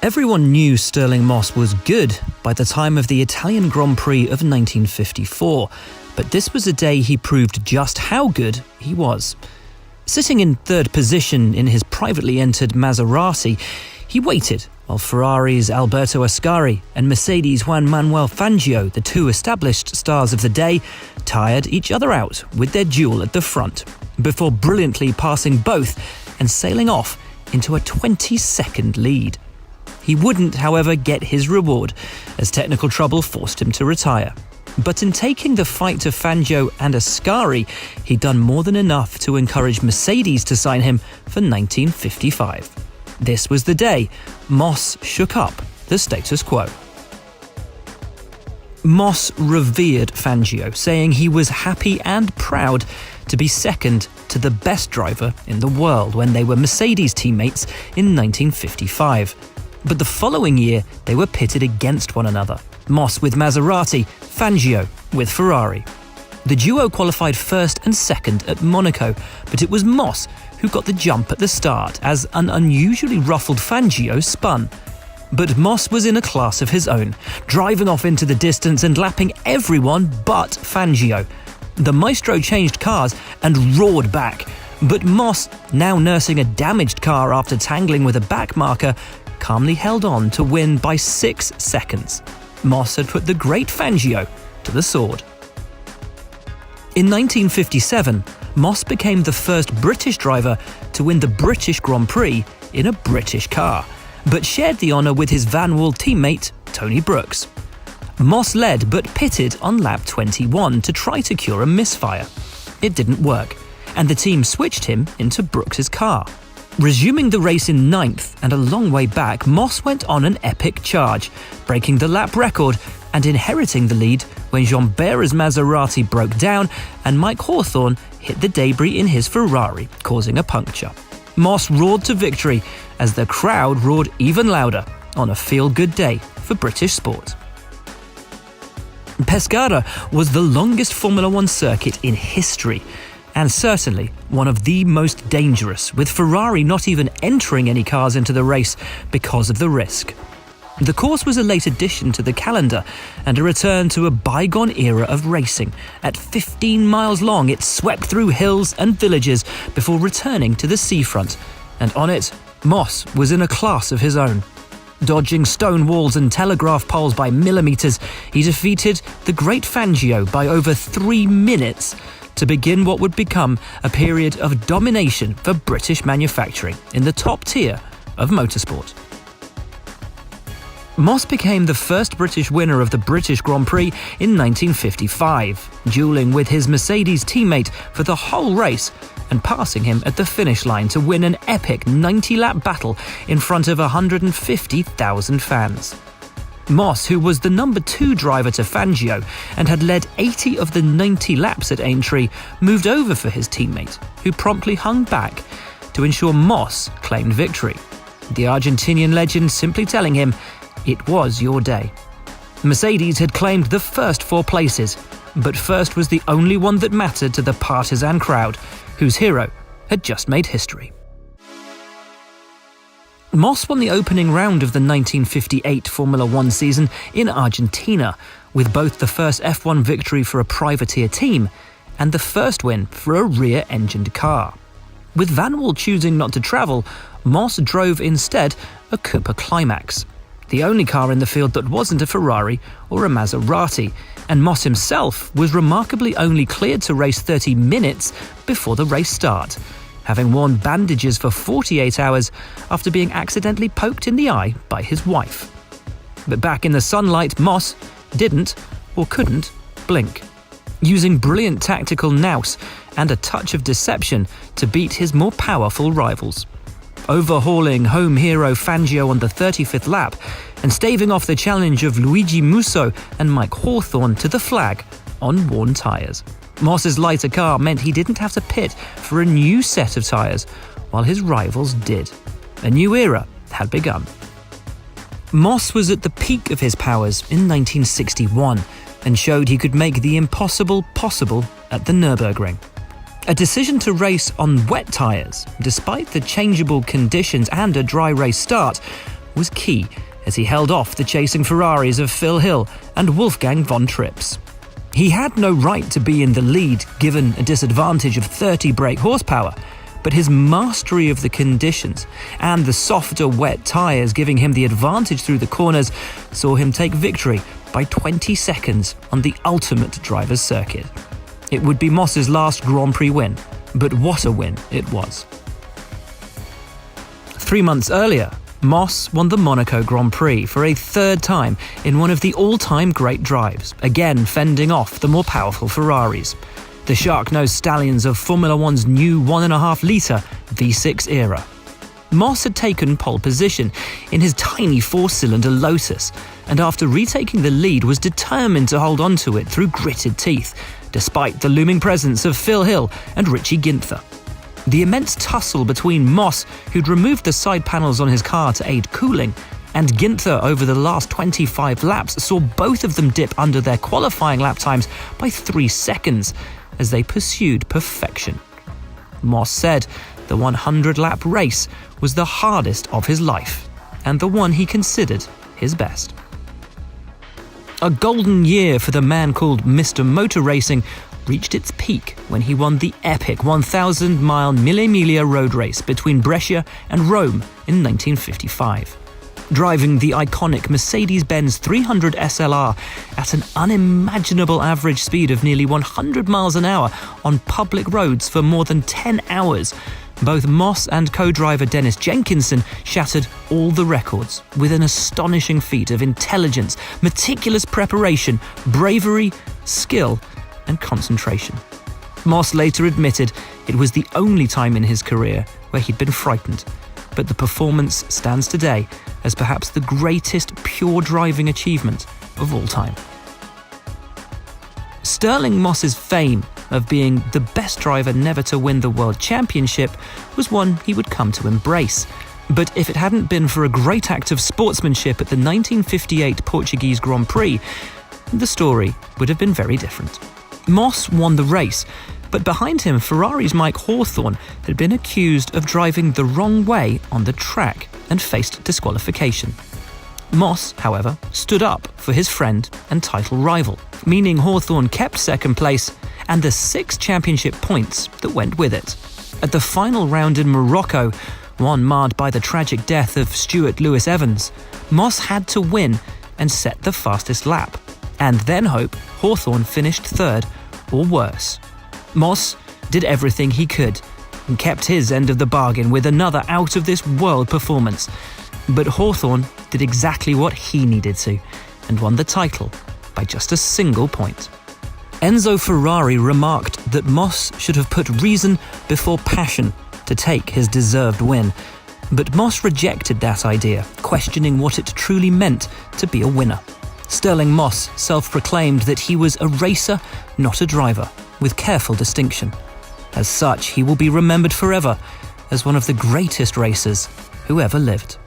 Everyone knew Stirling Moss was good by the time of the Italian Grand Prix of 1954, but this was a day he proved just how good he was. Sitting in third position in his privately entered Maserati, he waited while Ferrari's Alberto Ascari and Mercedes' Juan Manuel Fangio, the two established stars of the day, tired each other out with their duel at the front, before brilliantly passing both and sailing off into a 20-second lead. He wouldn't, however, get his reward, as technical trouble forced him to retire. But in taking the fight to Fangio and Ascari, he'd done more than enough to encourage Mercedes to sign him for 1955. This was the day Moss shook up the status quo. Moss revered Fangio, saying he was happy and proud to be second to the best driver in the world when they were Mercedes teammates in 1955. But the following year, they were pitted against one another. Moss with Maserati, Fangio with Ferrari. The duo qualified first and second at Monaco, but it was Moss who got the jump at the start as an unusually ruffled Fangio spun. But Moss was in a class of his own, driving off into the distance and lapping everyone but Fangio. The Maestro changed cars and roared back, but Moss, now nursing a damaged car after tangling with a back marker, calmly held on to win by 6 seconds. Moss had put the great Fangio to the sword. In 1957, Moss became the first British driver to win the British Grand Prix in a British car, but shared the honour with his Vanwall teammate, Tony Brooks. Moss led but pitted on lap 21 to try to cure a misfire. It didn't work, and the team switched him into Brooks's car. Resuming the race in 9th and a long way back, Moss went on an epic charge, breaking the lap record and inheriting the lead when Jean Berra's Maserati broke down and Mike Hawthorn hit the debris in his Ferrari, causing a puncture. Moss roared to victory as the crowd roared even louder on a feel-good day for British sport. Pescara was the longest Formula One circuit in history, and certainly one of the most dangerous, with Ferrari not even entering any cars into the race because of the risk. The course was a late addition to the calendar and a return to a bygone era of racing. At 15 miles long, it swept through hills and villages before returning to the seafront, and on it, Moss was in a class of his own. Dodging stone walls and telegraph poles by millimetres, he defeated the great Fangio by over 3 minutes to begin what would become a period of domination for British manufacturing in the top tier of motorsport. Moss became the first British winner of the British Grand Prix in 1955, duelling with his Mercedes teammate for the whole race and passing him at the finish line to win an epic 90-lap battle in front of 150,000 fans. Moss, who was the number 2 driver to Fangio and had led 80 of the 90 laps at Aintree, moved over for his teammate, who promptly hung back to ensure Moss claimed victory. The Argentinian legend simply telling him, "It was your day." Mercedes had claimed the first 4 places, but first was the only one that mattered to the partisan crowd, whose hero had just made history. Moss won the opening round of the 1958 Formula One season in Argentina, with both the first F1 victory for a privateer team and the first win for a rear-engined car. With Vanwall choosing not to travel, Moss drove instead a Cooper Climax, the only car in the field that wasn't a Ferrari or a Maserati, and Moss himself was remarkably only cleared to race 30 minutes before the race start, having worn bandages for 48 hours after being accidentally poked in the eye by his wife. But back in the sunlight, Moss didn't or couldn't blink, using brilliant tactical nous and a touch of deception to beat his more powerful rivals, overhauling home hero Fangio on the 35th lap and staving off the challenge of Luigi Musso and Mike Hawthorn to the flag on worn tyres. Moss's lighter car meant he didn't have to pit for a new set of tyres, while his rivals did. A new era had begun. Moss was at the peak of his powers in 1961 and showed he could make the impossible possible at the Nürburgring. A decision to race on wet tyres, despite the changeable conditions and a dry race start, was key as he held off the chasing Ferraris of Phil Hill and Wolfgang von Trips. He had no right to be in the lead given a disadvantage of 30 brake horsepower, but his mastery of the conditions and the softer wet tyres giving him the advantage through the corners saw him take victory by 20 seconds on the ultimate driver's circuit. It would be Moss's last Grand Prix win, but what a win it was. 3 months earlier, Moss won the Monaco Grand Prix for a third time in one of the all-time great drives, again fending off the more powerful Ferraris. The shark-nosed stallions of Formula One's new 1.5-litre V6 era. Moss had taken pole position in his tiny 4-cylinder Lotus, and after retaking the lead was determined to hold on to it through gritted teeth, despite the looming presence of Phil Hill and Richie Ginther. The immense tussle between Moss, who'd removed the side panels on his car to aid cooling, and Ginther over the last 25 laps saw both of them dip under their qualifying lap times by 3 seconds as they pursued perfection. Moss said the 100-lap race was the hardest of his life, and the one he considered his best. A golden year for the man called Mr. Motor Racing reached its peak when he won the epic 1,000-mile Mille Miglia road race between Brescia and Rome in 1955. Driving the iconic Mercedes-Benz 300 SLR at an unimaginable average speed of nearly 100 miles an hour on public roads for more than 10 hours, both Moss and co-driver Dennis Jenkinson shattered all the records with an astonishing feat of intelligence, meticulous preparation, bravery, skill, and concentration. Moss later admitted it was the only time in his career where he'd been frightened, but the performance stands today as perhaps the greatest pure driving achievement of all time. Stirling Moss's fame of being the best driver never to win the World Championship was one he would come to embrace. But if it hadn't been for a great act of sportsmanship at the 1958 Portuguese Grand Prix, the story would have been very different. Moss won the race, but behind him, Ferrari's Mike Hawthorn had been accused of driving the wrong way on the track and faced disqualification. Moss, however, stood up for his friend and title rival, meaning Hawthorn kept second place and the 6 championship points that went with it. At the final round in Morocco, one marred by the tragic death of Stuart Lewis Evans, Moss had to win and set the fastest lap, and then hope Hawthorn finished third or worse. Moss did everything he could and kept his end of the bargain with another out-of-this-world performance. But Hawthorn did exactly what he needed to and won the title by just a single point. Enzo Ferrari remarked that Moss should have put reason before passion to take his deserved win. But Moss rejected that idea, questioning what it truly meant to be a winner. Stirling Moss self-proclaimed that he was a racer, not a driver, with careful distinction. As such, he will be remembered forever as one of the greatest racers who ever lived.